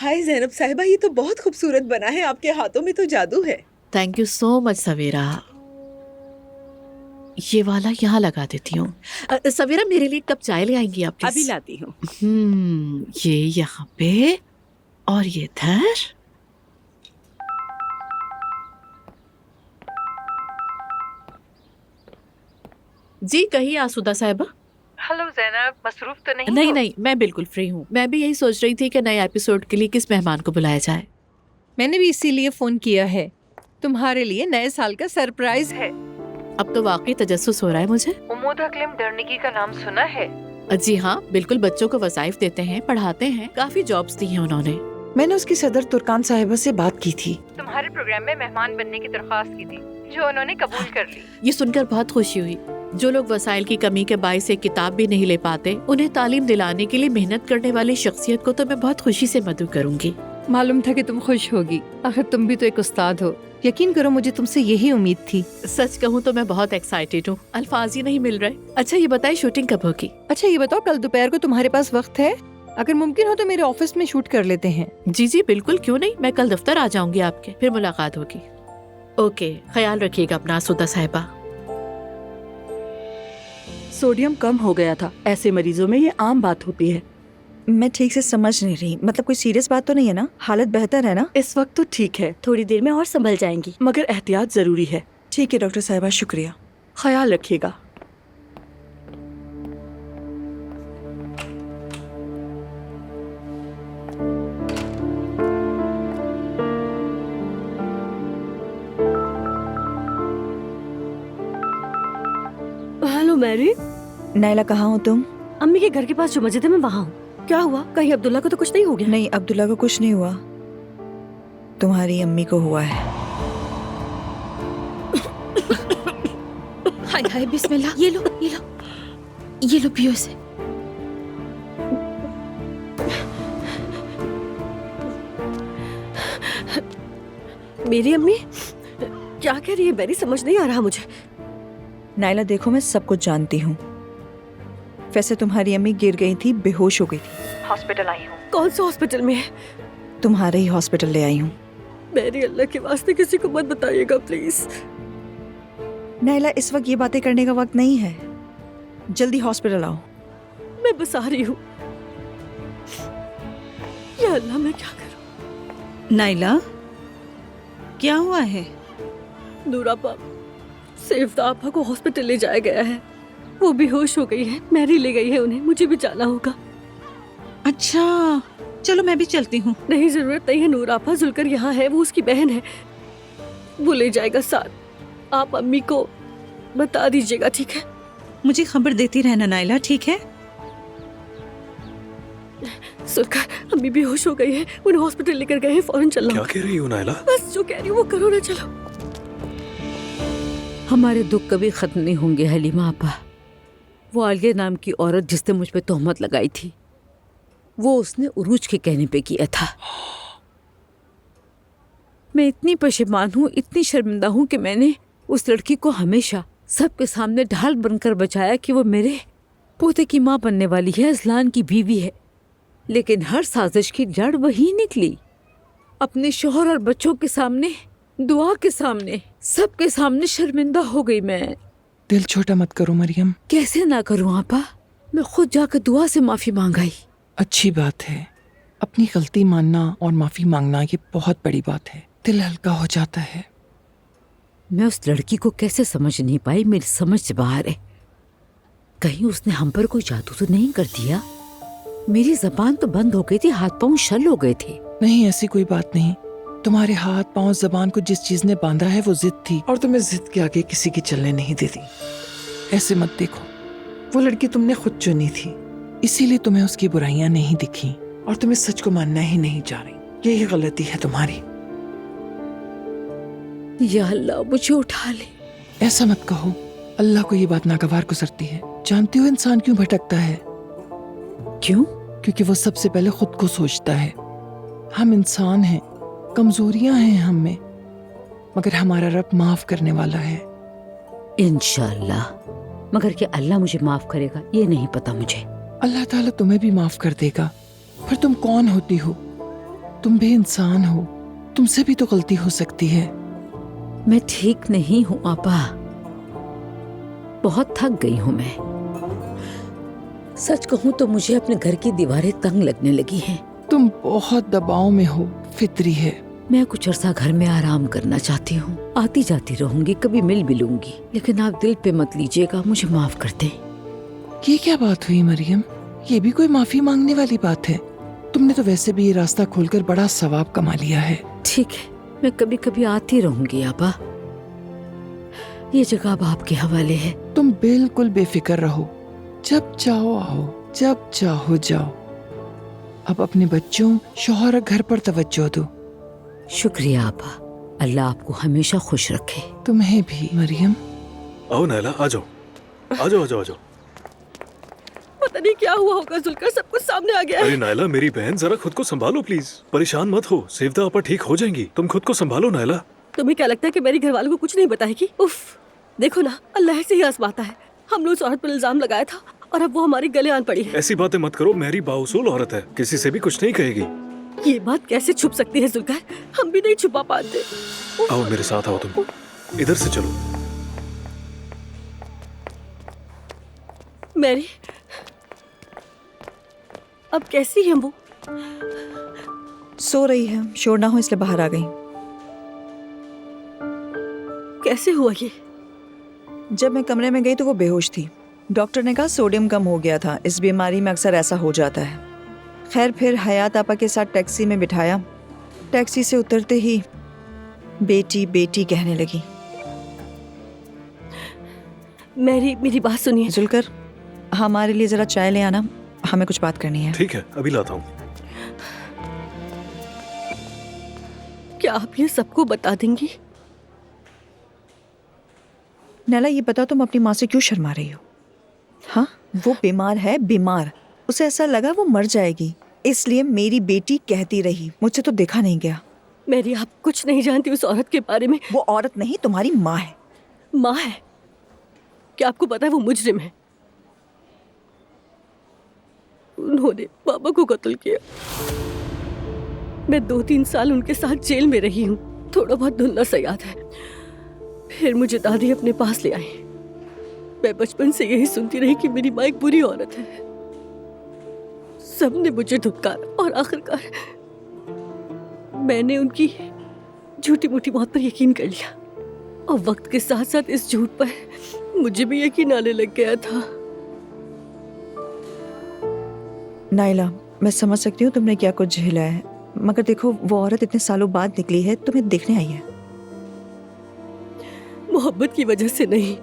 हाय ज़ैनब साहिबा, ये तो बहुत खूबसूरत बना है। आपके हाथों में तो जादू है। थैंक यू सो मच सवेरा। ये वाला यहाँ लगा देती हूँ। सवेरा, मेरे लिए एक कप चाय ले आएंगी आप प्लीज? अभी लाती हूँ। ये यहाँ पे और ये इधर। जी कहिए आसुदा साहिबा। हेलो जैनब, मसरूफ तो नहीं नहीं हो? नहीं, मैं बिल्कुल फ्री हूँ। मैं भी यही सोच रही थी कि नए एपिसोड के लिए किस मेहमान को बुलाया जाए। मैंने भी इसीलिए फोन किया है, तुम्हारे लिए नए साल का सरप्राइज है। अब तो वाकई तजस्सुस हो रहा है मुझे। उमूद हकलिम डरनिकी का नाम सुना है? जी हाँ बिल्कुल, बच्चों को वज़ाइफ देते हैं, पढ़ाते हैं, काफी जॉब्स दी हैं उन्होंने। मैंने उसकी सदर तुर्कान साहिबा से बात की थी। तुम्हारे प्रोग्राम में मेहमान बनने की दरख्वास्त की थी, जो उन्होंने कबूल कर ली। ये सुनकर बहुत खुशी हुई। जो लोग वसाइल की कमी के बायस से किताब भी नहीं ले पाते, उन्हें तालीम दिलाने के लिए मेहनत करने वाली शख्सियत को तो मैं बहुत खुशी से मदद करूंगी। मालूम था कि तुम खुश होगी, आखिर तुम भी तो एक उस्ताद हो। यकीन करो, मुझे तुमसे यही उम्मीद थी। सच कहूँ तो मैं बहुत एक्साइटेड हूँ, अल्फाज ही नहीं मिल रहे। अच्छा ये बताइए, शूटिंग कब होगी? अच्छा ये बताओ, कल दोपहर को तुम्हारे पास वक्त है? अगर मुमकिन हो तो मेरे ऑफिस में शूट कर लेते हैं। जी जी बिल्कुल, क्यों नहीं। मैं कल दफ्तर आ जाऊंगी आपके, फिर मुलाकात होगी। ओके, ख्याल रखिएगा अपना आसुदा साहिबा। सोडियम कम हो गया था। ऐसे मरीजों में ये आम बात होती है। मैं ठीक से समझ नहीं रही, मतलब कोई सीरियस बात तो नहीं है ना? हालत बेहतर है ना? इस वक्त तो ठीक है, थोड़ी देर में और संभल जाएंगी। मगर एहतियात जरूरी है। ठीक है डॉक्टर साहिबा, शुक्रिया। ख्याल रखिएगा। Hello Mary. नाइला, कहाँ हो तुम? अम्मी के घर के पास जो मस्जिद है, मैं वहाँ हूँ। क्या हुआ? कहीं अब्दुल्ला को तो कुछ नहीं हो गया? नहीं, अब्दुल्ला को कुछ नहीं हुआ, तुम्हारी अम्मी को हुआ है। हाय हाय बिस्मिल्लाह। ये लो ये लो, ये लो पियो इसे। मेरी अम्मी क्या कह रही है मैरी? समझ नहीं आ रहा मुझे। नाइला देखो, मैं सब कुछ जानती हूँ। वैसे तुम्हारी अम्मी गिर गई थी, बेहोश हो गई थी। हॉस्पिटल आई हूँ। कौन से हॉस्पिटल में है? तुम्हारे ही हॉस्पिटल ले आई हूँ। मैरी अल्लाह के वास्ते किसी को मत बताइएगा प्लीज। नाइला, इस वक्त ये बातें करने का वक्त नहीं है, जल्दी हॉस्पिटल आओ। मैं बस आ रही हूँ। या अल्लाह, मैं क्या करूँ? नाइला, क्या हुआ है? नूरापा, सेफ्ता आपा को हॉस्पिटल ले जाया गया है। वो बेहोश हो गई है, मैरी ले गई है उन्हें। मुझे भी जाना होगा। अच्छा चलो, मैं भी चलती हूँ। नहीं, जरूरत नहीं है नूरापा, जुलकर यहाँ है, वो उसकी बहन है, वो ले जाएगा साथ। आप अम्मी को बता दीजिएगा, ठीक है? मुझे खबर देती रहना नाइला, ठीक है? सुनकर अम्मी बेहोश हो गई है, उन्हें हॉस्पिटल लेकर गए हैं, फौरन चलना। क्या कह रही हो नाइला? बस जो कह रही हूँ वो करो ना, चलो। हमारे दुख कभी खत्म नहीं होंगे हलीमा आपा। वो आलिया नाम की औरत जिसने मुझ पे तोहमत लगाई थी, वो उसने उरूज के कहने पे किया था। मैं इतनी पशेमान हूँ, इतनी शर्मिंदा हूँ कि मैंने उस लड़की को हमेशा सबके सामने ढाल बनकर बचाया कि वो मेरे पोते की माँ बनने वाली है, अजलान की बीवी है। लेकिन हर साजिश की जड़ वही निकली। अपने शोहर और बच्चों के सामने, दुआ के सामने, सबके सामने शर्मिंदा हो गई मैं। दिल छोटा मत करो मरियम। कैसे ना करूं आपा? मैं खुद जाकर दुआ से माफी मांगाई। अच्छी बात है, अपनी गलती मानना और माफी मांगना ये बहुत बड़ी बात है, दिल हल्का हो जाता है। मैं उस लड़की को कैसे समझ नहीं पाई, मेरी समझ से बाहर है। कहीं उसने हम पर कोई जादू तो नहीं कर दिया? मेरी जबान तो बंद हो गई थी, हाथ पांव शल हो गए थे। नहीं, ऐसी कोई बात नहीं। तुम्हारे हाथ पांव जबान को जिस चीज ने बांधा है वो जिद थी, और तुम्हें जिद के आगे किसी की चलने नहीं देती। ऐसे मत देखो, वो लड़की तुमने खुद चुनी थी, इसीलिए तुम्हें उसकी बुराइयां नहीं दिखी और तुम्हें सच को मानना ही नहीं चाह रही। यही गलती है तुम्हारी। या अल्लाह, मुझे उठा ले। ऐसा मत कहो, अल्लाह को ये बात नागवार गुजरती है। जानती हो इंसान क्यों भटकता है? क्यों? क्योंकि वो सबसे पहले खुद को सोचता है। हम इंसान हैं, कमजोरियां हैं हम में, मगर हमारा रब माफ करने वाला है। इंशाअल्लाह। मगर क्या अल्लाह मुझे माफ करेगा, ये नहीं पता मुझे। अल्लाह ताला तुम्हें भी माफ कर देगा। फिर तुम कौन होती हो? तुम भी इंसान हो, तुमसे भी तो गलती हो सकती है। मैं ठीक नहीं हूँ आपा, बहुत थक गई हूँ मैं। सच कहूँ तो मुझे अपने घर की दीवारें तंग लगने लगी हैं। तुम बहुत दबाव में हो, फितरी है। मैं कुछ अरसा घर में आराम करना चाहती हूँ। आती जाती रहूंगी, कभी मिल भी लूंगी, लेकिन आप दिल पे मत लीजिएगा, मुझे माफ कर दें। ये क्या बात हुई मरियम? ये भी कोई माफी मांगने वाली बात है? तुमने तो वैसे भी ये रास्ता खोलकर बड़ा सवाब कमा लिया है। ठीक है, मैं कभी कभी आती रहूंगी आपा। ये जगह अब आपके हवाले है। तुम बिल्कुल बेफिक्र रहो, जब चाहो आओ, जब चाहो जाओ। अब अपने बच्चों, शौहर और घर पर तवज्जो दो। शुक्रिया आपा, अल्लाह आपको हमेशा खुश रखे। तुम्हें भी मरियम। आओ नायला, आ जाओ, आ जाओ, आ जाओ, आ जाओ। पता नहीं क्या हुआ होगा जुल्कर, सब कुछ सामने आ गया है। अरे नायला मेरी बहन, जरा खुद को संभालो प्लीज। परेशान मत हो, सेवदा आपा ठीक हो जाएंगी। तुम खुद को संभालो नायला। तुम्हें क्या लगता है कि मेरे घर वालों को कुछ नहीं बताएगी? उफ, देखो ना, अल्लाह ऐसे ही आजमाता है। हमने उस औरत पर इल्जाम लगाया था और अब वो हमारे गले आन पड़ी है। ऐसी बातें मत करो, मेरी बाउसूल औरत है, किसी से भी कुछ नहीं कहेगी। ये बात कैसे छुप सकती है जुल्कर? हम भी नहीं छुपा पाते। आओ मेरे साथ, आओ तुम, इधर से चलो। मैरी, अब कैसी है वो? सो रही है, शोर ना हो इसलिए बाहर आ गई। कैसे हुआ ये? जब मैं कमरे में गई तो वो बेहोश थी। डॉक्टर ने कहा सोडियम कम हो गया था, इस बीमारी में अक्सर ऐसा हो जाता है। खैर, फिर हयात आपा के साथ टैक्सी में बिठाया। टैक्सी से उतरते ही बेटी बेटी कहने लगी। मेरी बात सुनिए। जुल्कर, हमारे लिए जरा चाय ले आना, हमें कुछ बात करनी है। ठीक है, अभी लाता हूँ। क्या आप ये सबको बता देंगी? नैला, ये बताओ तुम अपनी माँ से क्यों शर्मा रही हो? हाँ, वो बीमार है, बीमार। उसे ऐसा लगा वो मर जाएगी, इसलिए मेरी बेटी कहती रही। मुझसे तो देखा नहीं गया। मेरी, आप कुछ नहीं जानती उस औरत के बारे में। वो औरत नहीं, तुम्हारी माँ है। माँ है? क्या आपको पता है वो मुजरिम है? उन्होंने पापा को कत्ल किया। मैं 2-3 साल उनके साथ जेल में रही हूँ, थोड़ा बहुत धुंधला सा याद है। फिर मुझे दादी अपने पास ले आई। मैं बचपन से यही सुनती रही कि मेरी माँ एक बुरी औरत है। सबने मुझे धुतकारा और आखिरकार मैंने उनकी झूठी मूठी मौत पर यकीन कर लिया। और वक्त के साथ साथ इस झूठ पर मुझे भी यकीन आने लग गया था। नाइला, मैं समझ सकती हूँ तुमने क्या कुछ झेला है, मगर देखो वो औरत इतने सालों बाद निकली है, तुम्हें देखने आई है। मोहब्बत की वजह से नहीं,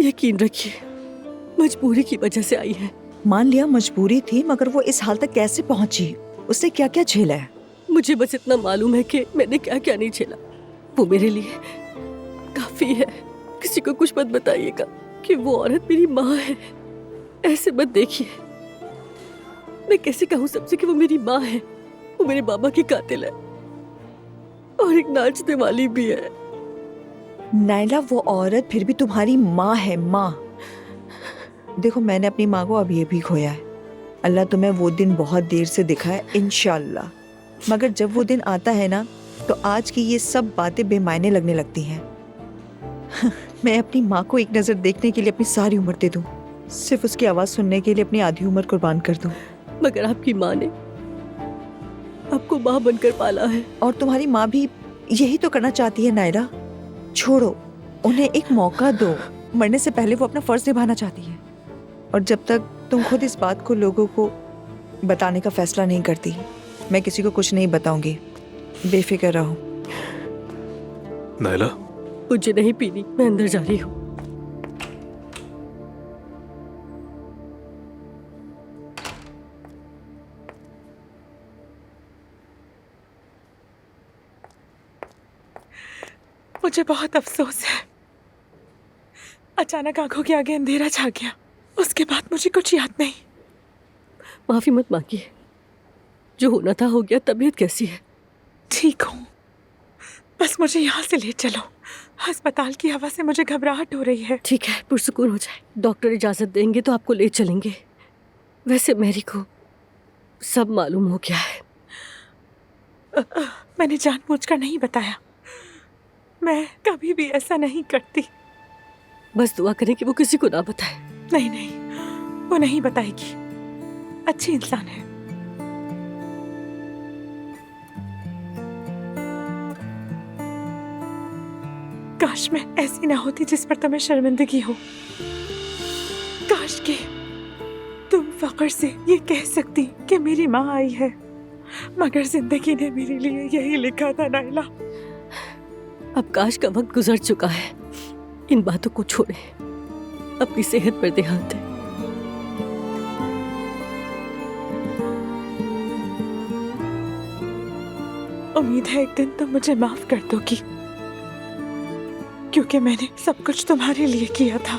यकीन रखिए मजबूरी की वजह से आई है। मान लिया मजबूरी थी, मगर वो इस हाल तक कैसे पहुंची? उसने क्या क्या झेला है? मुझे बस इतना मालूम है कि मैंने क्या क्या नहीं झेला, वो मेरे लिए काफी है। किसी को कुछ मत बताइएगा कि वो औरत मेरी माँ है। ऐसे मत देखिए। मैं कैसे कहूँ सबसे कि वो मेरी माँ है? वो मेरे बाबा की कातिल है और एक नाचने वाली भी है। नाइला, वो औरत फिर भी तुम्हारी माँ है, माँ। देखो, मैंने अपनी माँ को अभी अभी खोया है। अल्लाह तुम्हें वो दिन बहुत देर से दिखा है, इंशाल्लाह। मगर जब वो दिन आता है ना, तो आज की ये सब बातें बेमायने लगने लगती हैं। मैं अपनी माँ को एक नज़र देखने के लिए अपनी सारी उम्र दे दूँ, सिर्फ उसकी आवाज़ सुनने के लिए अपनी आधी उम्र कुर्बान कर दूँ। मगर आपकी माँ ने आपको माँ बनकर पाला है। और तुम्हारी माँ भी यही तो करना चाहती है नायरा। छोड़ो, उन्हें एक मौका दो। मरने से पहले वो अपना फर्ज निभाना चाहती है। और जब तक तुम खुद इस बात को लोगों को बताने का फैसला नहीं करती, मैं किसी को कुछ नहीं बताऊंगी। बेफिक्र रहो। नायला, मुझे नहीं पीनी, मैं अंदर जा रही हूँ। मुझे बहुत अफसोस है, अचानक आंखों के आगे अंधेरा छा गया। उसके बाद मुझे कुछ याद नहीं। माफी मत मांगिए, जो होना था हो गया। तबीयत कैसी है? ठीक हूँ, बस मुझे यहाँ से ले चलो। अस्पताल की हवा से मुझे घबराहट हो रही है। ठीक है, पुरसुकून हो जाए। डॉक्टर इजाजत देंगे तो आपको ले चलेंगे। वैसे मैरी को सब मालूम हो गया है। मैंने जानबूझकर नहीं बताया। मैं कभी भी ऐसा नहीं करती। बस दुआ करें कि वो किसी को ना बताए। नहीं नहीं, वो नहीं बताएगी। अच्छी इंसान है। काश मैं ऐसी ना होती जिस पर तुम्हें शर्मिंदगी हो। काश के तुम फख्र से ये कह सकती कि मेरी माँ आई है, मगर जिंदगी ने मेरे लिए यही लिखा था नाइला। अब काश का वक्त गुजर चुका है। इन बातों को छोड़े, अपनी सेहत पर ध्यान दें। उम्मीद है एक दिन तुम मुझे माफ कर दोगी, क्योंकि मैंने सब कुछ तुम्हारे लिए किया था।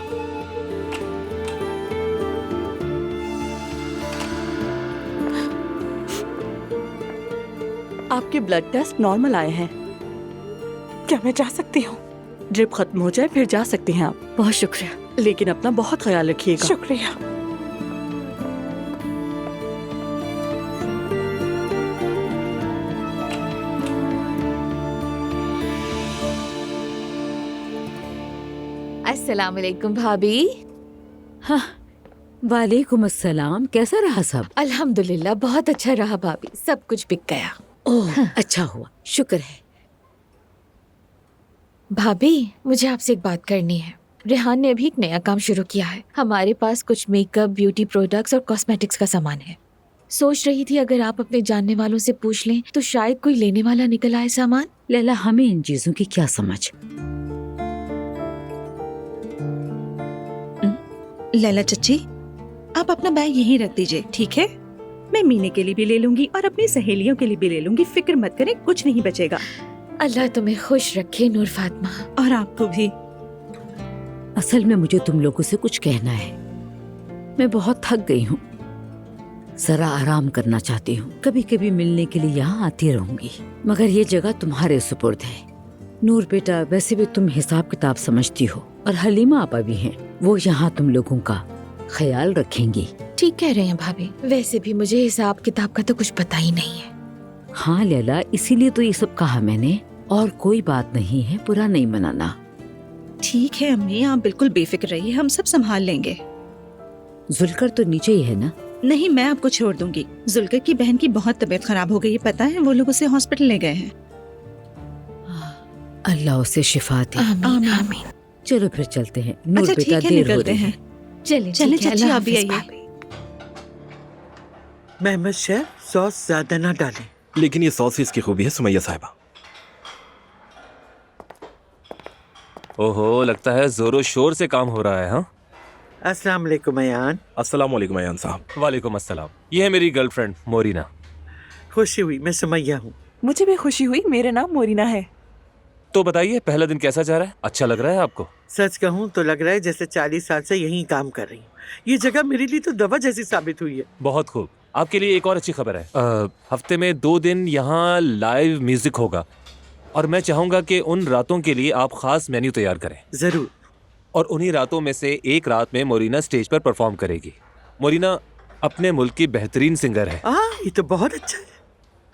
आपके ब्लड टेस्ट नॉर्मल आए हैं। क्या मैं जा सकती हूँ? ड्रिप खत्म हो जाए फिर जा सकते हैं आप। बहुत शुक्रिया। लेकिन अपना बहुत ख्याल रखिएगा। शुक्रिया। अस्सलाम वालेकुम भाभी। हाँ, वालेकुम अस्सलाम। कैसा रहा सब? अल्हम्दुलिल्लाह बहुत अच्छा रहा भाभी, सब कुछ बिक गया। ओह, अच्छा हुआ, शुक्र है। भाभी मुझे आपसे एक बात करनी है। रेहान ने अभी एक नया काम शुरू किया है। हमारे पास कुछ मेकअप, ब्यूटी प्रोडक्ट्स और कॉस्मेटिक्स का सामान है। सोच रही थी अगर आप अपने जानने वालों से पूछ लें तो शायद कोई लेने वाला निकल आए सामान। लैला, हमें इन चीजों की क्या समझ। लैला चच्ची, आप अपना बैग यहीं रख दीजिए, ठीक है? मैं मीने के लिए भी ले लूंगी और अपनी सहेलियों के लिए भी ले लूंगी। फिक्र मत करें, कुछ नहीं बचेगा। अल्लाह तुम्हें खुश रखे नूर फातिमा। और आपको भी। असल में मुझे तुम लोगों से कुछ कहना है। मैं बहुत थक गई हूँ, जरा आराम करना चाहती हूँ। कभी कभी मिलने के लिए यहाँ आती रहूंगी, मगर ये जगह तुम्हारे सुपुर्द है। नूर बेटा, वैसे भी तुम हिसाब किताब समझती हो, और हलीमा आपा भी हैं, वो यहाँ तुम लोगों का ख्याल रखेंगी। ठीक कह रहे हैं भाभी, वैसे भी मुझे हिसाब किताब का तो कुछ पता ही नहीं है। हाँ लैला, इसीलिए तो ये सब कहा मैंने। और कोई बात नहीं है, बुरा नहीं मनाना। ठीक है अम्मी, आप बिल्कुल बेफिक्र रहिए, हम सब संभाल लेंगे। जुलकर तो नीचे ही है ना? नहीं, मैं आपको छोड़ दूंगी। जुल्कर की बहन की बहुत तबीयत खराब हो गई है, पता है? वो लोग उसे हॉस्पिटल ले गए हैं। अल्लाह उसे शिफा दे। आमीन आमीन। चलो फिर चलते हैं। नूर अच्छा बेटा, ठीक है, देर हो निकलते रही हैं। है। चलें चलें ठीक है, चाची, अल्लाह आप भी हाफिज आइए। भाभी। महमद शेफ, सॉस ज्यादा ना डालें। लेकिन ये सॉस ही इसकी खूबी है सुमैया साहिबा। ओहो, लगता है जोरों शोर से काम हो रहा है। हाँ, अस्सलाम वालेकुम अयान। अस्सलाम वालेकुम अयान साहब। वालेकुम अस्सलाम। ये है मेरी गर्लफ्रेंड मोरिना। खुशी हुई, मैं सुमैया हूँ। मुझे भी खुशी हुई, मेरा नाम मोरिना है। तो बताइए, पहला दिन कैसा जा रहा है? अच्छा लग रहा है आपको? सच कहूँ तो लग रहा है जैसे 40 साल से यहीं काम कर रही हूँ। ये जगह मेरे लिए तो दवा जैसी साबित हुई है। बहुत खूब। आपके लिए एक और अच्छी खबर है। हफ्ते में 2 दिन यहाँ लाइव म्यूजिक होगा, और मैं चाहूंगा कि उन रातों के लिए आप खास मेन्यू तैयार करें। जरूर। और उन्हीं रातों में से एक रात में मोरिना स्टेज पर परफॉर्म करेगी। मोरिना अपने मुल्क की बेहतरीन सिंगर है। ये तो बहुत अच्छा है।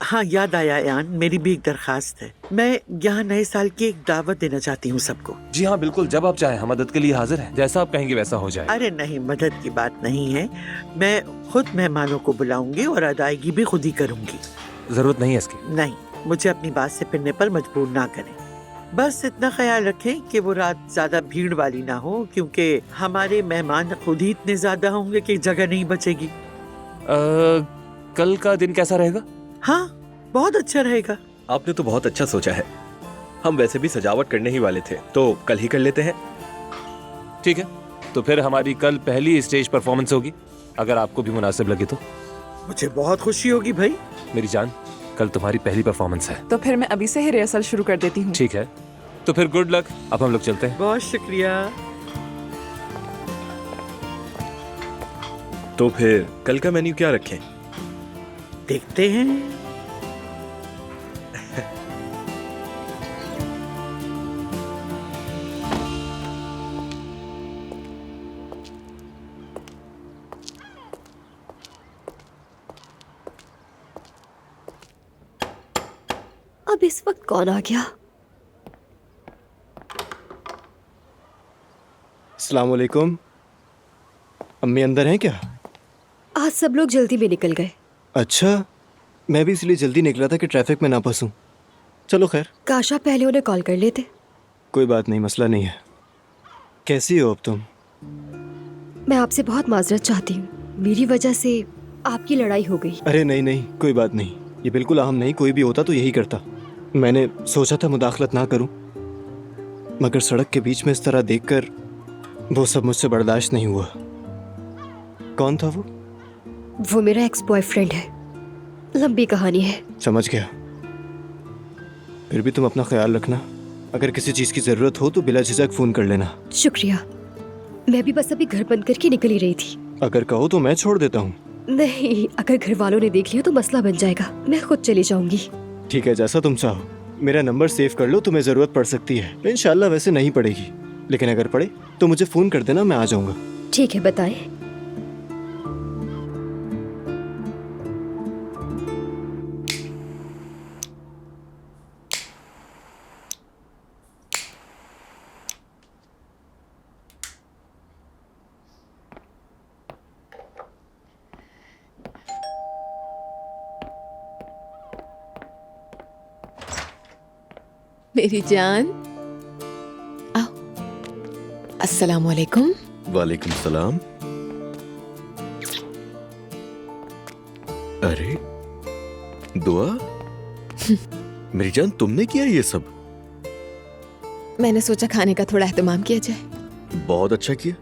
हाँ, याद आया अयान, मेरी भी एक दरखास्त है। मैं यहाँ नए साल की एक दावत देना चाहती हूँ सबको। जी हाँ बिल्कुल, जब आप चाहें, हम मदद के लिए हाजिर हैं। जैसा आप कहेंगे वैसा हो जाए। अरे नहीं, मदद की बात नहीं है। मैं खुद मेहमानों को बुलाऊंगी और अदायगी भी खुद ही करूंगी। जरूरत नहीं है इसकी। नहीं, मुझे अपनी बात से फिरने पर मजबूर ना करें। बस इतना ख्याल रखें कि वो रात ज्यादा भीड़ वाली ना हो, क्योंकि हमारे मेहमान खुद ही इतने ज्यादा होंगे कि जगह नहीं बचेगी। कल का दिन कैसा रहेगा? हाँ, बहुत अच्छा रहेगा। आपने तो बहुत अच्छा सोचा है। हम वैसे भी सजावट करने ही वाले थे, तो कल ही कर लेते हैं। ठीक है, तो फिर हमारी कल पहली स्टेज परफॉर्मेंस होगी, अगर आपको भी मुनासिब लगे तो। मुझे बहुत खुशी होगी भाई। मेरी जान, कल तुम्हारी पहली परफॉर्मेंस है। तो फिर मैं अभी से ही रिहर्सल शुरू कर देती हूँ। ठीक है, तो फिर गुड लक। अब हम लोग चलते हैं। बहुत शुक्रिया। तो फिर कल का मेन्यू क्या रखें? देखते हैं। अब इस वक्त कौन आ गया? अस्सलाम वालेकुम। अम्मी अंदर हैं क्या? आज सब लोग जल्दी में निकल गए। अच्छा, मैं भी इसलिए जल्दी निकला था कि ट्रैफिक में ना फंसूं। चलो खैर। काश आप पहले उन्हें कॉल कर लेते। कोई बात नहीं, मसला नहीं है। कैसी हो अब तुम? मैं आपसे बहुत माजरत चाहती हूँ, मेरी वजह से आपकी लड़ाई हो गई। अरे नहीं नहीं, कोई बात नहीं। ये बिल्कुल अहम नहीं, कोई भी होता तो यही करता। मैंने सोचा था मुदाखलत ना करूं, मगर सड़क के बीच में इस तरह देखकर वो सब मुझसे बर्दाश्त नहीं हुआ। कौन था वो? वो मेरा एक्स बॉयफ्रेंड है, लंबी कहानी है। समझ गया। फिर भी तुम अपना ख्याल रखना। अगर किसी चीज की जरूरत हो तो बिला झिझक फोन कर लेना। शुक्रिया। मैं भी बस अभी घर बंद करके निकल ही रही थी। अगर कहो तो मैं छोड़ देता हूँ। नहीं, अगर घर वालों ने देख लिया तो मसला बन जाएगा। मैं खुद चली जाऊंगी। ठीक है, जैसा तुम चाहो। मेरा नंबर सेव कर लो, तुम्हें जरूरत पड़ सकती है। इंशाल्लाह वैसे नहीं पड़ेगी, लेकिन अगर पड़े तो मुझे फोन कर देना, मैं आ जाऊंगा। ठीक है, बताएं। मेरी जान, आओ। अस्सलाम वालेकुम। वालेकुम सलाम। अरे दुआ, मेरी जान तुमने किया ये सब? मैंने सोचा खाने का थोड़ा एहतमाम किया जाए। बहुत अच्छा किया।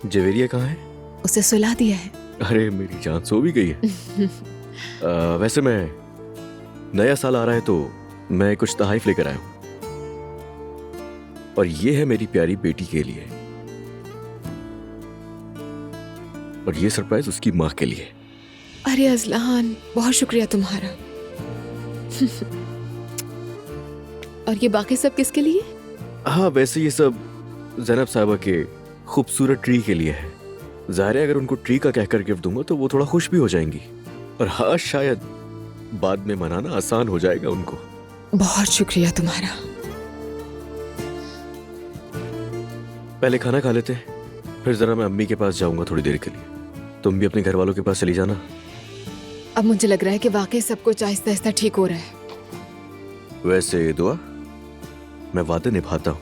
जवेरिया कहाँ है? उसे सुला दिया है। अरे मेरी जान सो भी गई है। वैसे मैं, नया साल आ रहा है तो मैं कुछ तोहफे लेकर आया हूं, और ये है मेरी प्यारी बेटी के लिए, और ये सरप्राइज उसकी माँ के लिए। अरे अजलान, बहुत शुक्रिया तुम्हारा। और ये बाकी सब किसके लिए? हाँ, वैसे ये सब ज़ैनब साहबा के खूबसूरत ट्री के लिए है। ज़ाहिर है अगर उनको ट्री का कहकर गिफ्ट दूंगा तो वो थोड़ा खुश भी हो जाएंगी, और हाँ, शायद बाद में मनाना आसान हो जाएगा उनको। बहुत शुक्रिया तुम्हारा। पहले खाना खा लेते हैं, फिर जरा मैं अम्मी के पास जाऊंगा थोड़ी देर के लिए। तुम भी अपने घर वालों के पास चली जाना। अब मुझे लग रहा है कि वाकई सब कुछ आहिस्ता आहिस्ता ठीक हो रहा है। वैसे दुआ, मैं वादे निभाता हूँ।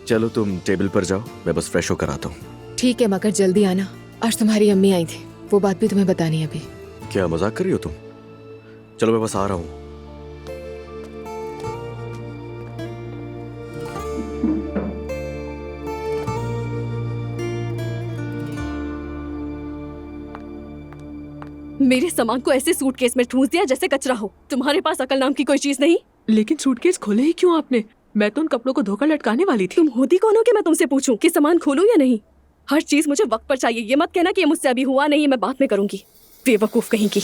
चलो तुम टेबल पर जाओ, मैं बस फ्रेश होकर आता हूँ। ठीक है, मगर जल्दी आना। आज तुम्हारी अम्मी आई थी, वो बात भी तुम्हें बतानी है अभी। क्या मजाक कर रही हो तुम? चलो मैं बस आ रहा हूँ। मेरे सामान को ऐसे सूटकेस में ठूंस दिया जैसे कचरा हो। तुम्हारे पास अकल नाम की कोई चीज नहीं? लेकिन सूटकेस खोले ही क्यों आपने? मैं तो उन कपड़ों को धोकर लटकाने वाली थी। तुम होती कौन हो कि मैं तुमसे पूछूं कि सामान खोलूं या नहीं? हर चीज मुझे वक्त पर चाहिए। ये मत कहना कि ये मुझसे अभी हुआ नहीं, मैं बात में करूंगी। बेवकूफ कहीं की।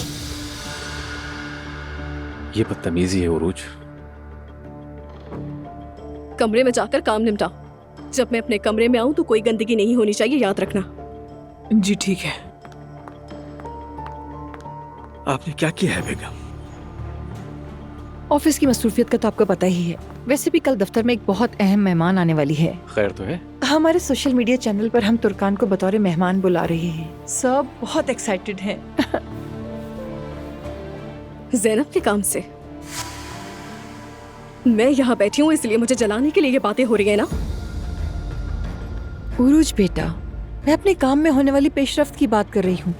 ये बदतमीजी है उरूज। कमरे में जाकर काम निपटाओ। जब मैं अपने कमरे में आऊं तो कोई गंदगी नहीं होनी चाहिए, याद रखना। जी ठीक है। आपने क्या किया है बेगम? ऑफिस की मसरूफियत का तो आपको पता ही है। वैसे भी कल दफ्तर में एक बहुत अहम मेहमान आने वाली है। खैर तो है? हमारे सोशल मीडिया चैनल पर हम तुर्कान को बतौर मेहमान बुला रहे हैं। सब बहुत एक्साइटेड हैं। ज़ैनब के काम से मैं यहाँ बैठी हूँ, इसलिए मुझे जलाने के लिए ये बातें हो रही है ना? उरूज बेटा, मैं अपने काम में होने वाली पेशरफ्त की बात कर रही हूँ।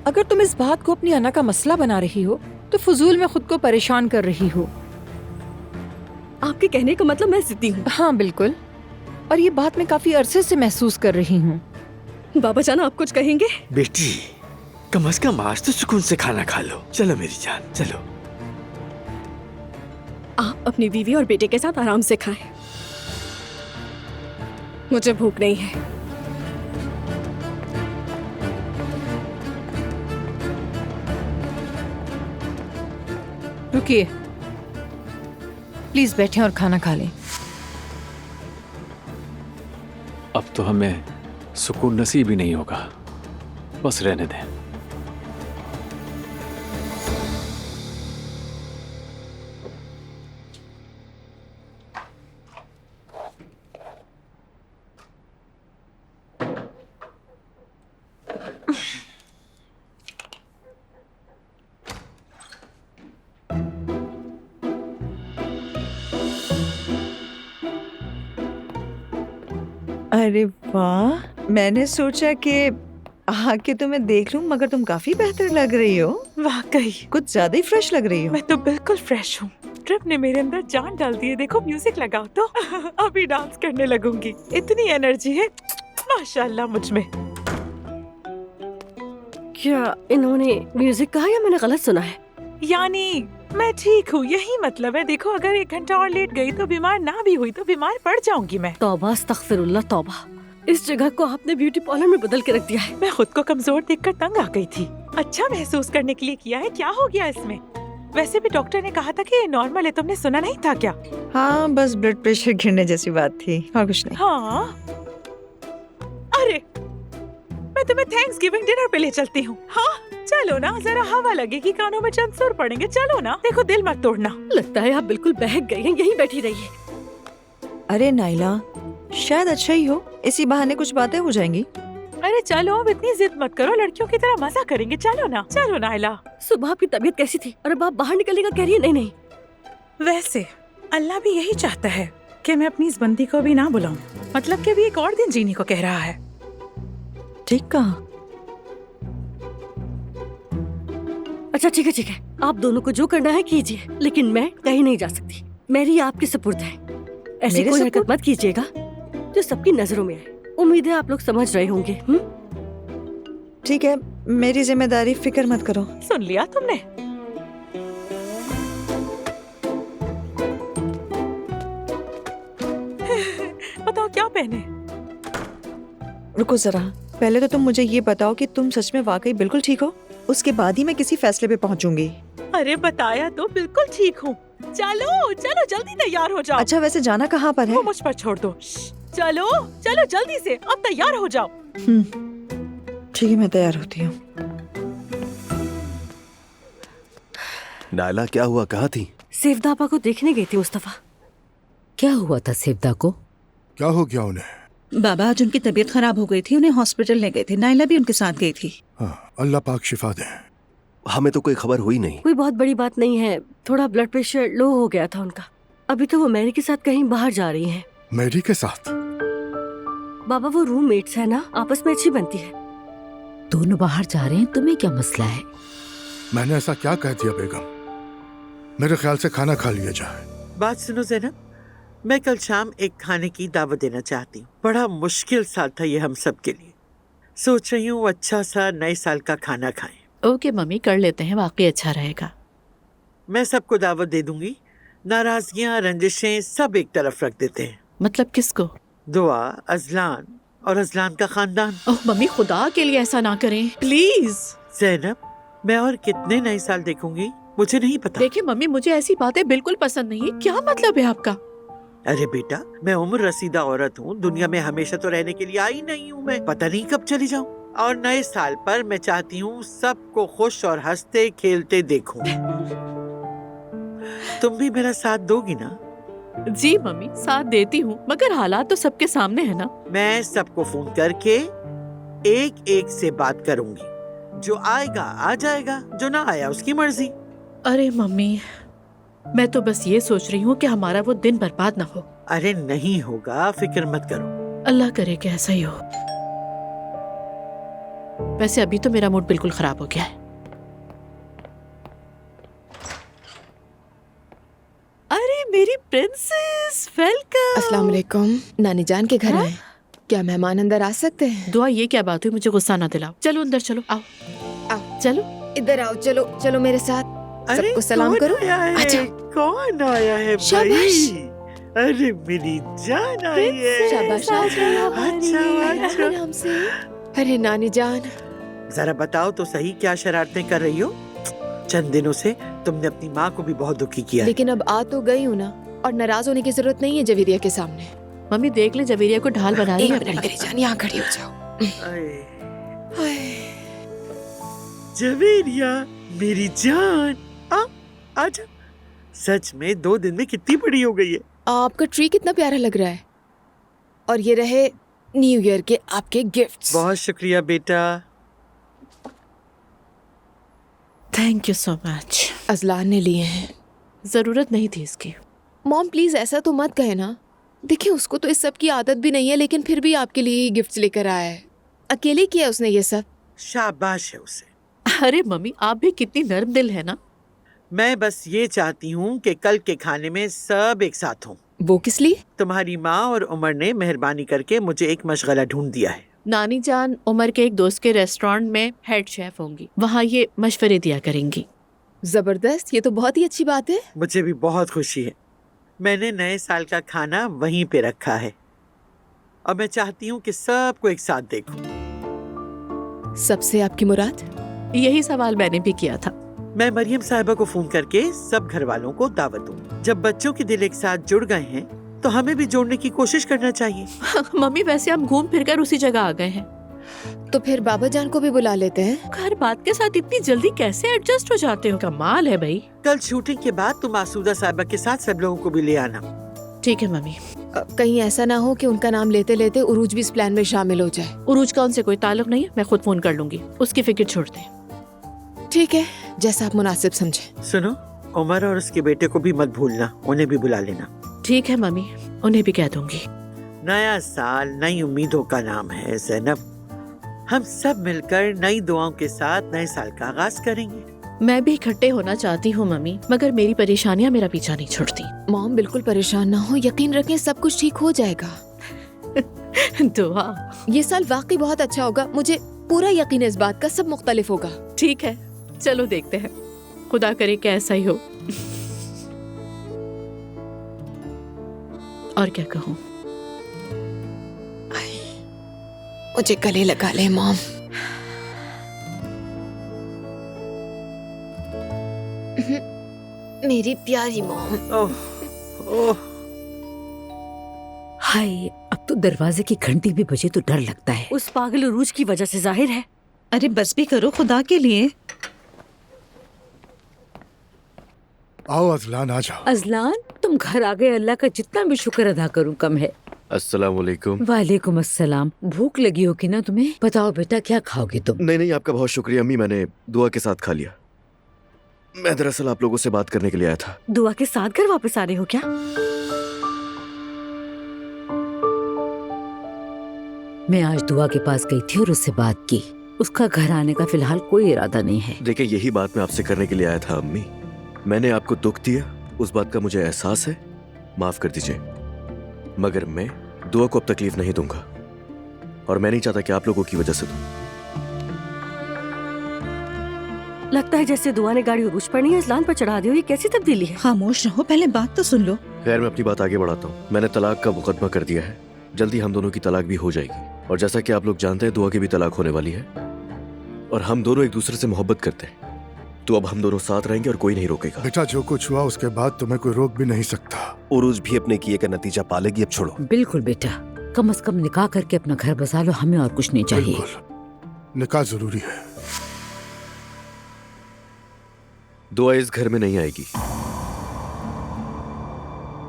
अगर तुम इस बात को अपनी अना का मसला बना रही हो तो फजूल में खुद को परेशान कर रही हो। आपके कहने का मतलब मैं जिद्दी हूँ? हाँ बिल्कुल, और ये बात मैं काफी अरसे से महसूस कर रही हूँ। बाबा जान, आप कुछ कहेंगे? बेटी, कम से कम आज तो सुकून से खाना खा लो। चलो मेरी जान, चलो। आप अपनी बीवी और बेटे के साथ आराम से खाएं। मुझे भूख नहीं है। रुकिए, प्लीज बैठें और खाना खा लें। अब तो हमें सुकून नसीब ही नहीं होगा। बस रहने दें। अरे वाह, मैंने सोचा कि आके तुम्हें देख लूं, मगर तुम काफी बेहतर लग रही हो। वाकई कुछ ज्यादा ही फ्रेश लग रही हो। मैं तो बिल्कुल फ्रेश हूँ। ट्रिप ने मेरे अंदर जान डाल दी है। देखो म्यूजिक लगाओ तो अभी डांस करने लगूंगी। इतनी एनर्जी है माशाल्लाह मुझ में। क्या इन्होंने म्यूजिक कहा या मैंने गलत सुना है? यानी मैं ठीक हूँ, यही मतलब है। देखो अगर 1 घंटा और लेट गई तो बीमार ना भी हुई तो बीमार पड़ जाऊंगी मैं। तौबा अस्तगफिरुल्लाह तौबा। इस जगह को आपने ब्यूटी पार्लर में बदल के रख दिया है। मैं खुद को कमजोर देखकर तंग आ गई थी। अच्छा महसूस करने के लिए किया है। क्या हो गया इसमें? वैसे भी डॉक्टर ने कहा था कि ये नॉर्मल है, तुमने सुना नहीं था क्या? हाँ, बस ब्लड प्रेशर गिरने जैसी बात थी और कुछ नहीं। हाँ अरे मैं तुम्हें थैंक्सगिविंग डिनर पे ले चलती हूँ। हाँ चलो ना, जरा हवा लगेगी, कानों में चंद सुर पड़ेंगे। चलो ना। देखो दिल मत तोड़ना। लगता है आप बिल्कुल बहक गई हैं। यहीं बैठी रहिए। अरे नाइला, शायद अच्छा ही हो, इसी बहाने कुछ बातें हो जाएंगी। अरे चलो अब इतनी जिद मत करो, लड़कियों की तरह मजा करेंगे। चलो ना, चलो नाइला। सुबह आपकी तबीयत कैसी थी और अब आप बाहर निकलने का कह रही है? नहीं नहीं, वैसे अल्लाह भी यही चाहता है कि मैं अपनी इस बंदी को भी ना बुलाऊं। मतलब कि अभी एक और दिन जीने को कह रहा है। ठीक कहा। अच्छा ठीक है ठीक है, आप दोनों को जो करना है कीजिए, लेकिन मैं कहीं नहीं जा सकती। मेरी आपके सुपुर्द है। ऐसी मेरे कोई सुपुर्द? हरकत मत कीजिएगा जो सबकी नजरों में आए। उम्मीद है आप लोग समझ रहे होंगे। ठीक है, मेरी जिम्मेदारी, फिक्र मत करो। सुन लिया तुमने? बताओ क्या पहने? रुको जरा, पहले तो तुम मुझे ये बताओ कि तुम सच में वाकई बिल्कुल ठीक हो, उसके बाद ही मैं किसी फैसले पे पहुंचूंगी। अरे बताया तो बिल्कुल ठीक हूँ। चलो चलो जल्दी तैयार हो जाओ। अच्छा वैसे जाना कहाँ पर है? वो मुझ पर छोड़ दो। चलो चलो जल्दी से, अब तैयार हो जाओ। ठीक है, मैं तैयार होती हूँ। नायला क्या हुआ, कहाँ थी? सेवदापा को देखने गई थी मुस्तफा। क्या हुआ था सेवदा को? क्या हो गया उन्हें? बाबा आज उनकी तबीयत खराब हो गई थी, उन्हें हॉस्पिटल ले गए थे। नाइला भी उनके साथ गई थी। हाँ, अल्लाह पाक शिफा दे। हमें तो कोई खबर हुई नहीं। कोई बहुत बड़ी बात नहीं है, थोड़ा ब्लड प्रेशर लो हो गया था उनका। अभी तो वो मैरी के साथ कहीं बाहर जा रही हैं। मैरी के साथ? बाबा वो रूममेट्स है ना, आपस में अच्छी बनती है। दोनों बाहर जा रहे हैं, तुम्हें क्या मसला है? मैंने ऐसा क्या कह दिया बेगम? मेरे ख्याल से खाना खा लिया जाए। बात सुनो ज़ैनब, मैं कल शाम एक खाने की दावत देना चाहती हूँ। बड़ा मुश्किल साल था ये हम सब के लिए। सोच रही हूँ अच्छा सा नए साल का खाना खाएं। ओके मम्मी, कर लेते हैं, वाकई अच्छा रहेगा। मैं सबको दावत दे दूंगी। नाराजगियाँ, रंजिशें सब एक तरफ रख देते हैं। मतलब किसको? दुआ, अजलान और अजलान का खानदान। ओह मम्मी, खुदा के लिए ऐसा ना करें प्लीज। ज़ैनब, मैं और कितने नए साल देखूंगी मुझे नहीं पता। देखिए मम्मी, मुझे ऐसी बातें बिल्कुल पसंद नहीं है। क्या मतलब है आपका? अरे बेटा, मैं उम्र रसीदा औरत हूँ, दुनिया में हमेशा तो रहने के लिए आई नहीं हूँ मैं। पता नहीं कब चली जाऊँ। और नए साल पर मैं चाहती हूँ सबको खुश और हंसते खेलते देखूं। तुम भी मेरा साथ दोगी ना? जी मम्मी, साथ देती हूँ, मगर हालात तो सबके सामने है ना। मैं सबको फोन करके एक एक से बात करूंगी। जो आएगा आ जाएगा, जो ना आया उसकी मर्जी। अरे मम्मी, मैं तो बस ये सोच रही हूँ कि हमारा वो दिन बर्बाद ना हो। अरे नहीं होगा, फिक्र मत करो। अल्लाह करे कि ऐसा ही हो। वैसे अभी तो मेरा मूड बिल्कुल खराब हो गया है। अरे मेरी प्रिंसेस, वेलकम। अस्सलाम वालेकुम। नानी जान के घर आए। क्या मेहमान अंदर आ सकते हैं? दुआ, ये क्या बात हुई? मुझे गुस्सा ना दिलाओ। चलो अंदर चलो, आओ आओ, चलो इधर आओ। चलो चलो मेरे साथ। सबको सलाम करो। अच्छा, कौन आया है भाई? अरे मेरी जान आई है। शाबाश। अच्छा। अरे नानी जान, जरा बताओ तो सही, क्या शरारतें कर रही हो? चंद दिनों से तुमने अपनी माँ को भी बहुत दुखी किया। लेकिन अब आ तो गई हूँ ना, और नाराज होने की जरूरत नहीं है जवेरिया के सामने। मम्मी देख ले, जवेरिया को ढाल बना रही है। मेरी जान, यहाँ खड़ी हो जाओ। जवेरिया मेरी जान, आजा। सच में 2 दिन में कितनी बड़ी हो गई है। आपका ट्री कितना प्यारा लग रहा है। और ये रहे न्यू ईयर के आपके गिफ्ट्स। बहुत शुक्रिया बेटा। Thank you so much. Azlan ने लिए हैं। जरूरत नहीं थी इसकी। मॉम प्लीज ऐसा तो मत कहे ना। देखिए उसको तो इस सब की आदत भी नहीं है, लेकिन फिर भी आपके लिए गिफ्ट्स लेकर आया है। अकेले किया उसने ये सब। शाबाश है उसे। अरे मम्मी, आप भी कितनी नर्म दिल है ना। मैं बस ये चाहती हूँ कि कल के खाने में सब एक साथ हों। वो किस लिए? तुम्हारी माँ और उमर ने मेहरबानी करके मुझे एक मशगला ढूंढ दिया है। नानी जान उमर के एक दोस्त के रेस्टोरेंट में हेड शेफ होंगी, वहाँ ये मशवरे दिया करेंगी। जबरदस्त, ये तो बहुत ही अच्छी बात है। मुझे भी बहुत खुशी है। मैंने नए साल का खाना वहीं पे रखा है और मैं चाहती हूँ कि सबको एक साथ देखूं। सबसे आपकी मुराद? यही सवाल मैंने भी किया था। मैं मरियम साहिबा को फोन करके सब घर वालों को दावत दूँ। जब बच्चों के दिल एक साथ जुड़ गए हैं तो हमें भी जोड़ने की कोशिश करना चाहिए। मम्मी वैसे हम घूम फिर कर उसी जगह आ गए हैं। तो फिर बाबा जान को भी बुला लेते हैं। हर बात के साथ इतनी जल्दी कैसे एडजस्ट हो जाते हो? कमाल है भाई। कल शूटिंग के बाद तुम आसूदा साहिबा के साथ सब लोगों को भी ले आना। ठीक है मम्मी। कहीं ऐसा ना हो कि उनका नाम लेते लेते उरूज भी इस प्लान में शामिल हो जाए। उरूज का उनसे कोई ताल्लुक नहीं है, मैं खुद फोन कर लूंगी, उसकी फिक्र छोड़ दे। ठीक है, जैसा आप मुनासिब समझे। सुनो, उमर और उसके बेटे को भी मत भूलना, उन्हें भी बुला लेना। ठीक है मम्मी, उन्हें भी कह दूंगी। नया साल नई उम्मीदों का नाम है ज़ैनब। हम सब मिलकर नई दुआओं के साथ नए साल का आगाज करेंगे। मैं भी इकट्ठे होना चाहती हूँ मम्मी, मगर मेरी परेशानियाँ मेरा पीछा नहीं छोड़ती। मॉम बिल्कुल परेशान ना हो, यकीन रखें सब कुछ ठीक हो जाएगा। दुआ। ये साल वाकई बहुत अच्छा होगा, मुझे पूरा यकीन है इस बात का, सब मुख्तलिफ होगा। ठीक है, चलो देखते हैं, खुदा करे कि ऐसा ही हो। और क्या कहूँ? मुझे गले लगा ले मॉम। मेरी प्यारी मॉम। ओह ओह। हाय, अब तो दरवाजे की घंटी भी बजे तो डर लगता है। उस पागल उरूज की वजह से जाहिर है। अरे बस भी करो खुदा के लिए। आओ अजलान, आ जाओ। अजलान, तुम घर आ गए, अल्लाह का जितना भी शुक्र अदा करूं कम है। अस्सलाम वालेकुम। वालेकुम अस्सलाम। भूख लगी होगी ना तुम्हें? बताओ बेटा, क्या खाओगे तुम? नहीं नहीं, आपका बहुत शुक्रिया अम्मी, मैंने दुआ के साथ खा लिया। मैं दरअसल आप लोगों से बात करने के लिए आया था। दुआ के साथ घर वापस आ रहे हो क्या? मैं आज दुआ के पास गई थी और उससे बात की। उसका घर आने का फिलहाल कोई इरादा नहीं है। देखिए, यही बात मैं आपसे करने के लिए आया था अम्मी। मैंने आपको दुख दिया, उस बात का मुझे एहसास है, माफ कर दीजिए। मगर मैं दुआ को अब तकलीफ नहीं दूंगा और मैं नहीं चाहता कि आप लोगों की वजह से दूं। लगता है जैसे दुआ ने गाड़ी उरूज पर नहीं अजलान पर चढ़ा दी हो। ये कैसी तब्दीली है? खामोश रहो, पहले बात तो सुन लो। खैर, मैं अपनी बात आगे बढ़ाता हूँ। मैंने तलाक का मुकदमा कर दिया है, जल्दी हम दोनों की तलाक भी हो जाएगी। और जैसा कि आप लोग जानते हैं, दुआ की भी तलाक होने वाली है और हम दोनों एक दूसरे से मोहब्बत करते हैं, तो अब हम दोनों साथ रहेंगे और कोई नहीं रोकेगा। बेटा, जो कुछ हुआ उसके बाद तुम्हें कोई रोक भी नहीं सकता। उरूज भी अपने किए का नतीजा पालेगी, अब छोड़ो। बिल्कुल बेटा, कम से कम निकाह करके अपना घर बसा लो, हमें और कुछ नहीं चाहिए। निकाह जरूरी है। दुआ इस घर में नहीं आएगी।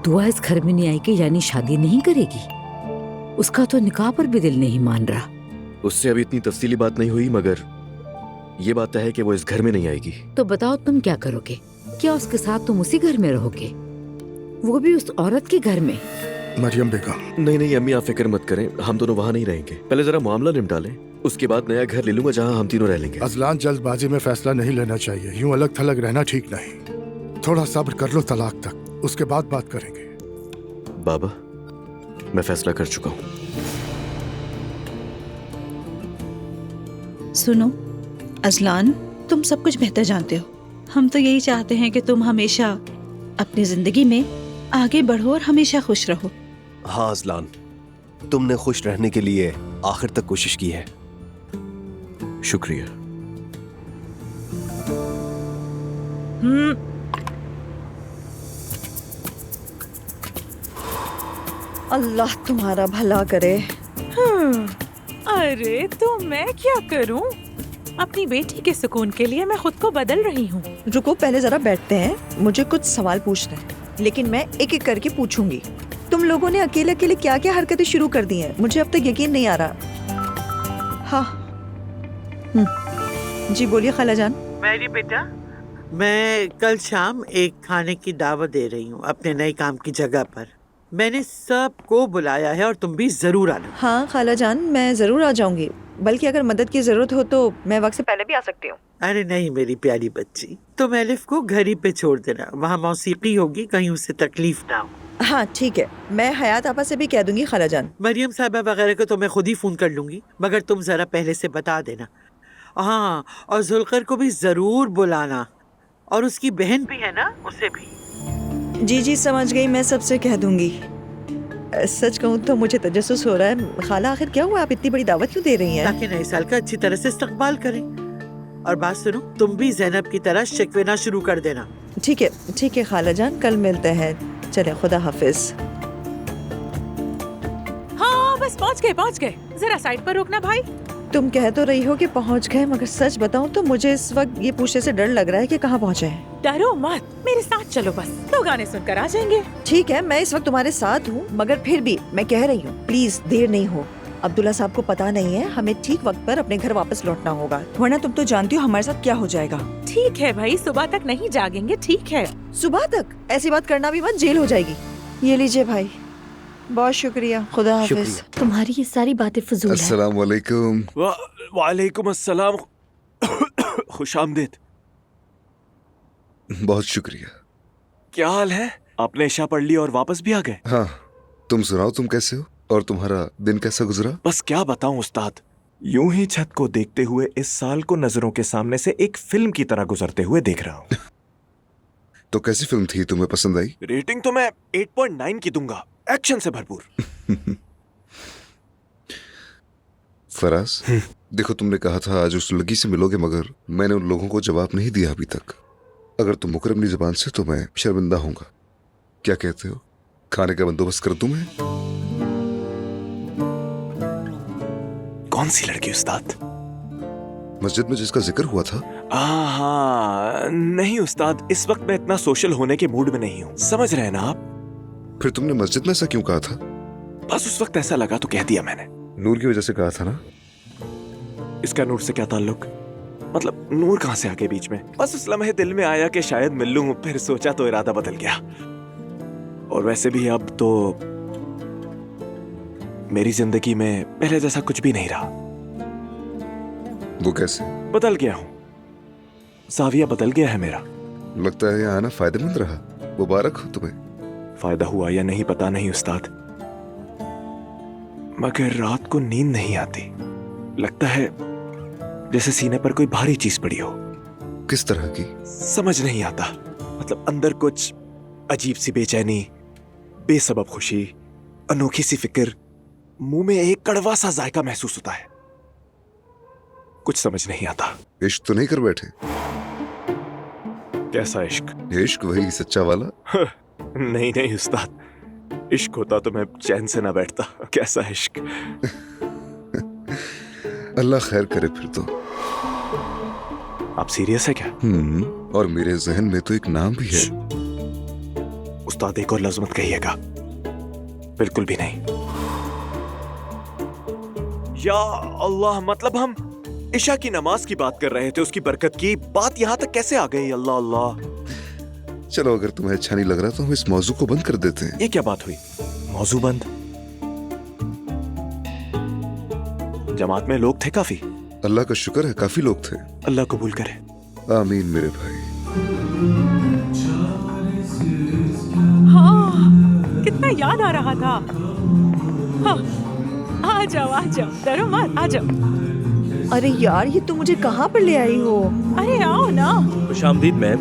दुआ इस घर में नहीं आएगी यानी शादी नहीं करेगी? उसका तो निकाह पर भी दिल नहीं मान रहा। उससे अभी इतनी तफसीली बात नहीं हुई, मगर ये बात है कि वो इस घर में नहीं आएगी। तो बताओ तुम क्या करोगे? क्या उसके साथ तुम उसी घर में रहोगे, वो भी उस औरत के घर में? मरियम बेगम। नहीं नहीं अम्मी, आप फिक्र मत करें, हम दोनों वहाँ नहीं रहेंगे। पहले जरा मामला निपटा लें, उसके बाद नया घर ले लूंगा जहाँ हम तीनों रह लेंगे। अजलान, जल्दबाजी में फैसला नहीं लेना चाहिए। यूं अलग थलग रहना ठीक नहीं। थोड़ा सब्र कर लो तलाक तक, उसके बाद बात करेंगे। बाबा, मैं फैसला कर चुका हूँ। सुनो अजलान, तुम सब कुछ बेहतर जानते हो। हम तो यही चाहते हैं कि तुम हमेशा अपनी जिंदगी में आगे बढ़ो और हमेशा खुश रहो। हाँ अजलान, तुमने खुश रहने के लिए आखिर तक कोशिश की है। शुक्रिया। अल्लाह तुम्हारा भला करे। अरे तो मैं क्या करूं? अपनी बेटी के सुकून के लिए मैं खुद को बदल रही हूँ। रुको, पहले जरा बैठते हैं, मुझे कुछ सवाल पूछने हैं, लेकिन मैं एक एक करके पूछूंगी। तुम लोगों ने अकेले अकेले क्या क्या हरकतें शुरू कर दी हैं, मुझे अब तक यकीन नहीं आ रहा। हाँ जी बोलिए खाला जान। मेरी बेटा, मैं कल शाम एक खाने की दावत दे रही हूँ अपने नए काम की जगह पर। मैंने सबको बुलाया है और तुम भी जरूर आना। हाँ खाला जान, मैं जरूर आ जाऊंगी, बल्कि अगर मदद की जरूरत हो तो मैं वक्त से पहले भी आ सकती हूँ। अरे नहीं मेरी प्यारी बच्ची, तुम एलिफ को घर ही पे छोड़ देना, वहाँ मौसीकी होगी, कहीं उसे तकलीफ ना हो। हाँ ठीक है, मैं हयात आपा से भी कह दूंगी खाला जान। मरियम साहबा वगैरह को तो मैं खुद ही फोन कर लूंगी, मगर तुम जरा पहले से बता देना। हाँ, और जुल्कर को भी जरूर बुलाना, और उसकी बहन भी है ना, उसे भी। जी जी समझ गई, मैं सबसे कह दूंगी। सच कहूँ तो मुझे तजस्सुस हो रहा है खाला, आखिर क्या हुआ, आप इतनी बड़ी दावत क्यों दे रही हैं? ताकि नए साल का अच्छी तरह से इस्तकबाल करें। और बात सुनो, तुम भी ज़ैनब की तरह शिकवे ना शुरू कर देना। ठीक है खाला जान, कल मिलते हैं। चले, खुदा हाफिज। हाँ बस पहुँच गए। जरा साइड पर रोकना भाई। तुम कह तो रही हो कि पहुंच गए, मगर सच बताऊं तो मुझे इस वक्त ये पूछने से डर लग रहा है कि कहाँ पहुंचे हैं। डरो मत, मेरे साथ चलो, बस तो गाने सुनकर आ जाएंगे। ठीक है, मैं इस वक्त तुम्हारे साथ हूँ, मगर फिर भी मैं कह रही हूँ प्लीज देर नहीं हो। अब्दुल्ला साहब को पता नहीं है, हमें ठीक वक्त पर अपने घर वापस लौटना होगा, वरना तुम तो जानती हो हमारे साथ क्या हो जाएगा। ठीक है भाई, सुबह तक नहीं जागेंगे, ठीक है? सुबह तक ऐसी बात करना भी मत, जेल हो जाएगी। ये लीजिए भाई, बहुत शुक्रिया, खुदा हाफिज। तुम्हारी ये सारी बातें फजूल है। अस्सलाम वालेकुम। वालेकुम अस्सलाम। खुशामदीद। बहुत शुक्रिया। क्या हाल है? आपने इशा पढ़ ली और वापस भी आ गए? हाँ, तुम सुनाओ, तुम कैसे हो और तुम्हारा दिन कैसा गुजरा? बस क्या बताऊं उस्ताद, यूं ही छत को देखते हुए इस साल को नजरों के सामने से एक फिल्म की तरह गुजरते हुए देख रहा हूँ। तो कैसी फिल्म थी, तुम्हें पसंद आई? रेटिंग तो मैं 8.9 की दूंगा, एक्शन से भरपूर। फराज, देखो तुमने कहा था आज उस लड़की से मिलोगे, मगर मैंने उन लोगों को जवाब नहीं दिया अभी तक। अगर तुम मुकर अपनी जुबान से तो मैं शर्मिंदा होऊंगा। क्या कहते हो, खाने का बंदोबस्त कर दूं मैं? कौन सी लड़की उस्ताद? मस्जिद में जिसका जिक्र हुआ था? हाँ, नहीं उस्ताद, इस वक्त मैं इतना सोशल होने के मूड में नहीं हूँ, समझ रहे हैं ना आप? फिर तुमने मस्जिद में ऐसा क्यों कहा था? बस उस वक्त ऐसा लगा तो कह दिया मैंने। नूर की वजह से कहा था ना? इसका नूर से क्या ताल्लुक? मतलब नूर कहां से आ गए बीच में? बस उस लम्हे दिल में आया कि शायद मिल लूं, फिर सोचा तो इरादा बदल गया। और वैसे भी अब तो मेरी जिंदगी में पहले जैसा कुछ भी नहीं रहा। वो कैसे? बदल गया हूं, जाविया बदल गया है मेरा। लगता है यहाँ आना फायदेमंद रहा, मुबारक हो तुम्हें। फायदा हुआ या नहीं पता नहीं उस्ताद, मगर रात को नींद नहीं आती, लगता है जैसे सीने पर कोई भारी चीज पड़ी हो। किस तरह की? समझ नहीं आता, मतलब अंदर कुछ अजीब सी बेचैनी, बेसबब खुशी, अनोखी सी फिक्र, मुंह में एक कड़वा सा जायका महसूस होता है। कुछ समझ नहीं आता। इश्क तो नहीं कर बैठे? कैसा इश्क? इश्क वही सच्चा वाला? नहीं नहीं उस्ताद, इश्क होता तो मैं चैन से ना बैठता। कैसा इश्क? अल्लाह खैर करे फिर तो। आप सीरियस है क्या? और मेरे जहन में तो एक नाम भी है। उस्ताद एक और लफ्ज़ मत कहिएगा। बिल्कुल भी नहीं। या अल्लाह, मतलब हम इशा की नमाज की बात कर रहे थे, उसकी बरकत की बात यहाँ तक कैसे आ गई? अल्लाह अल्लाह। चलो, अगर तुम्हें अच्छा नहीं लग रहा तो हम इस मौजू को बंद कर देते हैं। ये क्या बात हुई? मौजू बंद? जमात में लोग थे काफी? अल्लाह का शुक्र है, काफी लोग थे। अल्लाह कबूल करे। आमीन मेरे भाई। हाँ, कितना याद आ रहा था। हाँ, आ जाओ, डरो मत, आ जाओ। अरे यार, ये तुम मुझे कहाँ पर ले आई हो? अरे आओ ना। खुशामदीद मैम।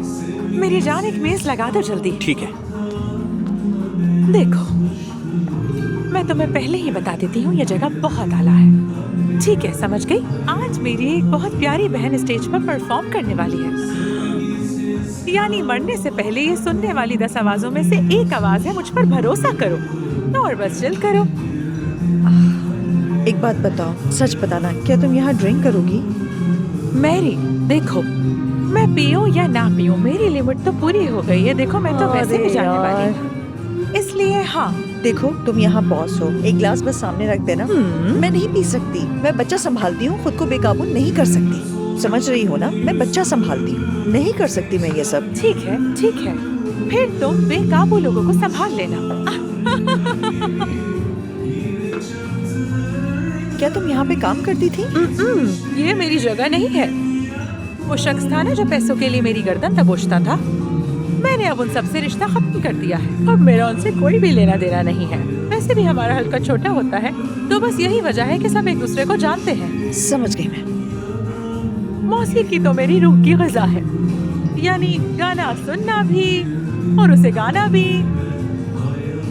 मेरी जान, एक मेज लगा दो जल्दी। ठीक है। देखो, मैं तुम्हें पहले ही बता देती हूँ, ये जगह बहुत आला है। ठीक है, समझ गई? आज मेरी एक बहुत प्यारी बहन स्टेज पर परफॉर्म करने वाली है। यानी मरने से पहले ये सुनने वाली 10 आवाजों में से एक आवाज है, मुझ पर भरोसा करो और बस चिल करो। एक बात बताओ, सच बताना, क्या तुम यहाँ ड्रिंक करोगी? मैरी, देखो, मैं पीऊं या ना पीऊं, मेरी लिमिट तो पूरी हो गई है। देखो, मैं तो वैसे भी जाने वाली हूँ, इसलिए हाँ। देखो, तुम यहाँ बॉस हो, एक गिलास बस सामने रख देना। मैं नहीं पी सकती, मैं बच्चा संभालती हूँ, खुद को बेकाबू नहीं कर सकती। समझ रही हो ना, मैं बच्चा संभालती हूँ, नहीं कर सकती मैं ये सब। ठीक है, फिर तुम बेकाबू लोगों को संभाल लेना। क्या तुम यहाँ पे काम करती थी? ये मेरी जगह नहीं है। वो शख्स था ना जो पैसों के लिए मेरी गर्दन दबोचता था, मैंने अब उन सबसे रिश्ता खत्म कर दिया है। अब मेरा उनसे कोई भी लेना देना नहीं है। वैसे भी हमारा हल्का छोटा होता है, तो बस यही वजह है कि सब एक दूसरे को जानते हैं। समझ गई मैं। मौसीकी तो मेरी रूह की ग़िज़ा है, यानी गाना सुनना भी और उसे गाना भी।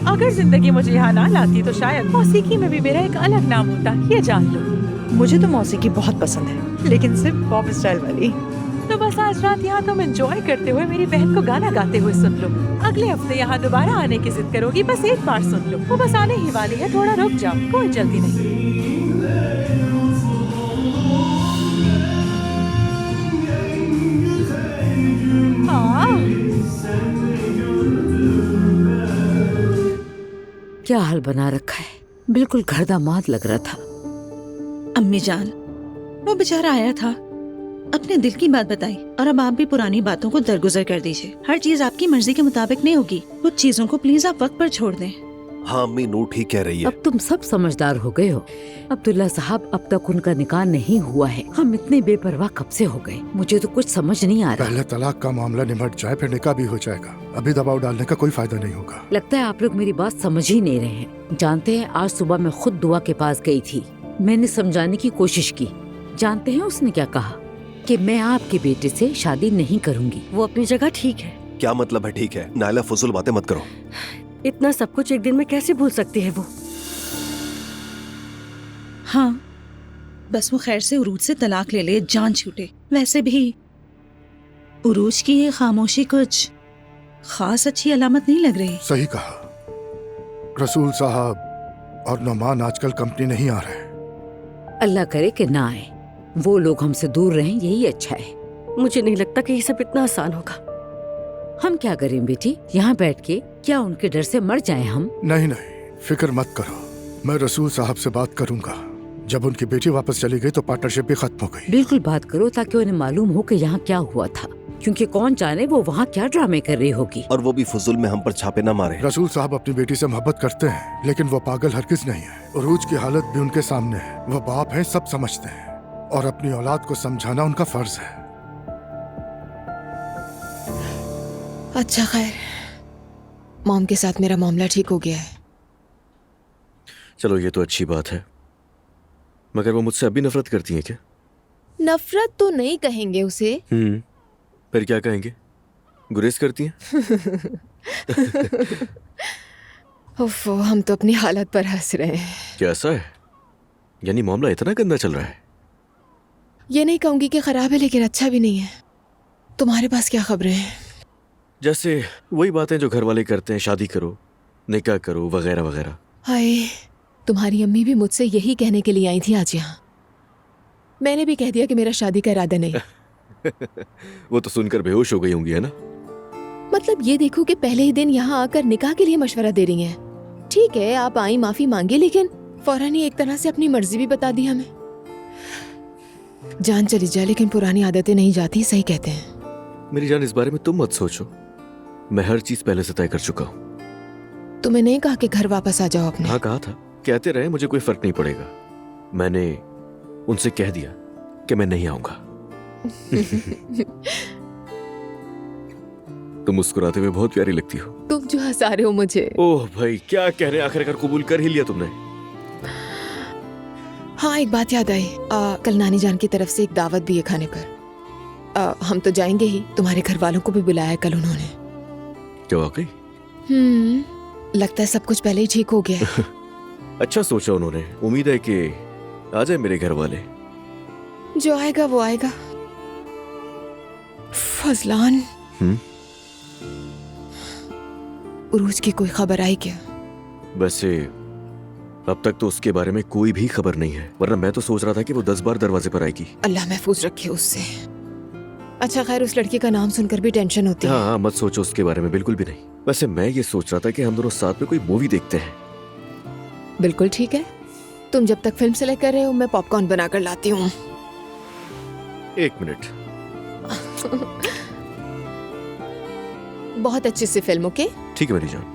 अगर जिंदगी मुझे यहाँ ना लाती तो शायद मौसीकी में भी मेरा एक अलग नाम होता, ये जान लो। मुझे तो मौसीकी बहुत पसंद है, लेकिन सिर्फ पॉप स्टाइल वाली। तो बस आज रात यहाँ तुम एंजॉय करते हुए मेरी बहन को गाना गाते हुए सुन लो। अगले हफ्ते यहाँ दोबारा आने की जिद करोगी, बस एक बार सुन लो। वो बस आने ही वाली है, थोड़ा रुक जाओ, कोई जल्दी नहीं। क्या हाल बना रखा है, बिल्कुल घरदामाद लग रहा था। अम्मी जान, वो बेचारा आया था, अपने दिल की बात बताई, और अब आप भी पुरानी बातों को दरगुजर कर दीजिए। हर चीज आपकी मर्जी के मुताबिक नहीं होगी, कुछ चीजों को प्लीज आप वक्त पर छोड़ दें। हाँ अम्मी, नूर ठीक कह रही है। अब तुम सब समझदार हो गए हो। अब्दुल्ला साहब, अब तक उनका निकाह नहीं हुआ है। हम इतने बेपरवाह कब से हो गए, मुझे तो कुछ समझ नहीं आ रहा। पहले तलाक का मामला निमट जाए, फिर निकाह भी हो जाएगा। अभी दबाव डालने का कोई फायदा नहीं होगा। लगता है आप लोग मेरी बात समझ ही नहीं रहे हैं। जानते हैं, आज सुबह मैं खुद दुआ के पास गई थी, मैंने समझाने की कोशिश की। जानते हैं उसने क्या कहा? कि मैं आपके बेटे से शादी नहीं करूंगी। वो अपनी जगह ठीक है। क्या मतलब है ठीक है? नायला, फजूल बातें मत करो। इतना सब कुछ एक दिन में कैसे भूल सकती है वो? हाँ, बस वो खैर से उरूज से तलाक ले ले, जान छूटे। वैसे भी उरूज की ये खामोशी कुछ खास अच्छी अलामत नहीं लग रही। सही कहा। रसूल साहब और नौमान आजकल कंपनी नहीं आ रहे। अल्लाह करे कि ना आए, वो लोग हमसे दूर रहें, यही अच्छा है। मुझे नहीं लगता कि ये सब इतना आसान होगा। हम क्या करें बेटी, यहाँ बैठ के क्या उनके डर से मर जाएं हम? नहीं नहीं, फिक्र मत करो, मैं रसूल साहब से बात करूंगा। जब उनकी बेटी वापस चली गई तो पार्टनरशिप भी खत्म हो गई। बिल्कुल बात करो, ताकि उन्हें मालूम हो कि यहाँ क्या हुआ था, क्योंकि कौन जाने वो वहाँ क्या ड्रामे कर रही होगी। और वो भी फजूल में हम पर छापे न मारे। रसूल साहब अपनी बेटी से मोहब्बत करते हैं, लेकिन वो पागल हरगिज नहीं है। उरूज की हालत भी उनके सामने है, वो बाप है, सब समझते हैं, और अपनी औलाद को समझाना उनका फर्ज है। अच्छा खैर, मॉम के साथ मेरा मामला ठीक हो गया है। चलो ये तो अच्छी बात है, मगर वो मुझसे अभी नफरत करती हैं क्या? नफरत तो नहीं कहेंगे उसे। फिर क्या कहेंगे? गुरेज करती हैं? ओफो, हम तो अपनी हालत पर हंस रहे हैं। क्या ऐसा है? यानी मामला इतना गंदा चल रहा है? ये नहीं कहूंगी कि खराब है, लेकिन अच्छा भी नहीं है। तुम्हारे पास क्या खबरें हैं? जैसे वही बातें जो घर वाले करते हैं, शादी करो, निकाह करो, वगैरह वगैरह। हाय, तुम्हारी अम्मी भी मुझसे यही कहने के लिए आई थी आज यहाँ। मैंने भी कह दिया कि मेरा शादी का इरादा नहीं। वो तो सुनकर बेहोश हो गई होंगी, है ना? मतलब ये देखो कि पहले ही दिन यहाँ आकर निकाह के लिए मशवरा दे रही हैं। ठीक है, आप आई, माफी मांगी, लेकिन फौरन ही एक तरह से अपनी मर्जी भी बता दी हमें। जान चली जाए लेकिन पुरानी आदतें नहीं जाती, सही कहते हैं। मेरी जान, इस बारे में तुम मत सोचो, मैं हर चीज पहले से तय कर चुका हूँ। तुम्हें नहीं कहा कि घर वापस आ जाओ अपने? हाँ कहा था, कहते रहे, मुझे कोई फर्क नहीं पड़ेगा। मैंने उनसे कह दिया कि मैं नहीं आऊंगा। तुम मुस्कुराते हुए बहुत प्यारी लगती हो। तुम जो हंसा रहे हो मुझे। ओह भाई, क्या कह रहे हैं, आखिरकार कबूल कर ही लिया तुमने। हाँ, एक बात याद आई, कल नानी जान की तरफ से एक दावत भी है खाने पर। हम तो जाएंगे ही, तुम्हारे घर वालों को भी बुलाया कल उन्होंने। क्या वाकई? लगता है सब कुछ पहले ही ठीक हो गया है। अच्छा सोचा उन्होंने, उम्मीद है कि आ जाए मेरे घर वाले। जो आएगा वो आएगा। फजलान, उरूज की कोई खबर आई क्या? वैसे अब तक तो उसके बारे में कोई भी खबर नहीं है, वरना मैं तो सोच रहा था कि वो 10 बार दरवाजे पर आएगी। अल्लाह महफूज रखे उससे। अच्छा खैर, उस लड़की का नाम सुनकर भी टेंशन होती है। हाँ, मत सोचो उसके बारे में, बिल्कुल भी नहीं। वैसे मैं ये सोच रहा था कि हम दोनों साथ में कोई मूवी देखते हैं। बिल्कुल ठीक है, तुम जब तक फिल्म सेलेक्ट कर रहे हो, मैं पॉपकॉर्न बनाकर लाती हूँ। 1 मिनट। बहुत अच्छी सी फिल्म, ओके? ठीक है मेरी जान।